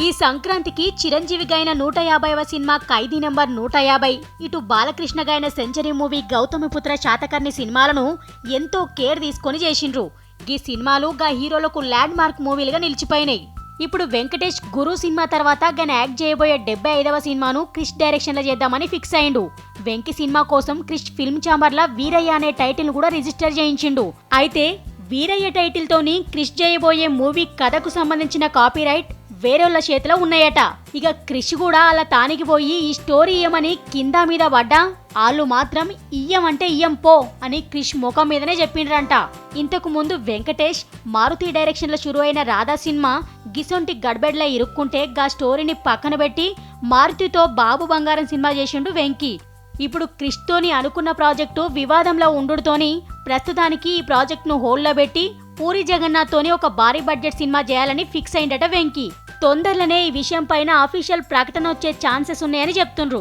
ఈ సంక్రాంతికి చిరంజీవి గాయన 150వ సినిమా ఖైదీ నెంబర్ 150, ఇటు బాలకృష్ణ గాయన సెంచరీ మూవీ గౌతమిపుత్ర శాతకర్ణి సినిమాలను ఎంతో కేర్ తీసుకొని చేసిండ్రు. ఈ సినిమాలు గా హీరోలకు ల్యాండ్ మార్క్ మూవీలుగా నిలిచిపోయినాయి. ఇప్పుడు వెంకటేష్ గురు సినిమా తర్వాత గన యాక్ట్ చేయబోయే 75వ సినిమాను క్రిష్ డైరెక్షన్ లో చేద్దామని ఫిక్స్ అయిండు. వెంకి సినిమా కోసం క్రిష్ ఫిల్మ్ ఛాంబర్ లా వీరయ్య అనే టైటిల్ కూడా రిజిస్టర్ చేయించిండు. అయితే వీరయ్య టైటిల్ తోని క్రిష్ చేయబోయే మూవీ కథకు సంబంధించిన కాపీరైట్ వేరేళ్ల చేతిలో ఉన్నాయట. ఇక క్రిష్ కూడా అలా తానికి పోయి ఈ స్టోరీ ఇయ్యమని కింద మీద పడ్డా వాళ్ళు మాత్రం ఇయ్యమంటే ఇయ్యం పో అని క్రిష్ ముఖం మీదనే చెప్పిండ్రంట. ఇంతకు ముందు వెంకటేష్ మారుతి డైరెక్షన్ లో షురు అయిన రాధా సినిమా గిసొంటి గడ్బెడ్లా ఇరుక్కుంటే గా స్టోరీని పక్కన పెట్టి మారుతితో బాబు బంగారం సినిమా చేసిండు వెంకీ. ఇప్పుడు క్రిష్ తోని అనుకున్న ప్రాజెక్టు వివాదంలో ఉండుతోని ప్రస్తుతానికి ఈ ప్రాజెక్ట్ ను హోల్డ్ లో పెట్టి పూరి జగన్నాథ్ తోని ఒక భారీ బడ్జెట్ సినిమా చేయాలని ఫిక్స్ అయిందట వెంకీ. తొందరలోనే ఈ విషయం పైన అఫీషియల్ ప్రకటన వచ్చే ఛాన్సెస్ ఉన్నాయని చెప్తుండ్రు.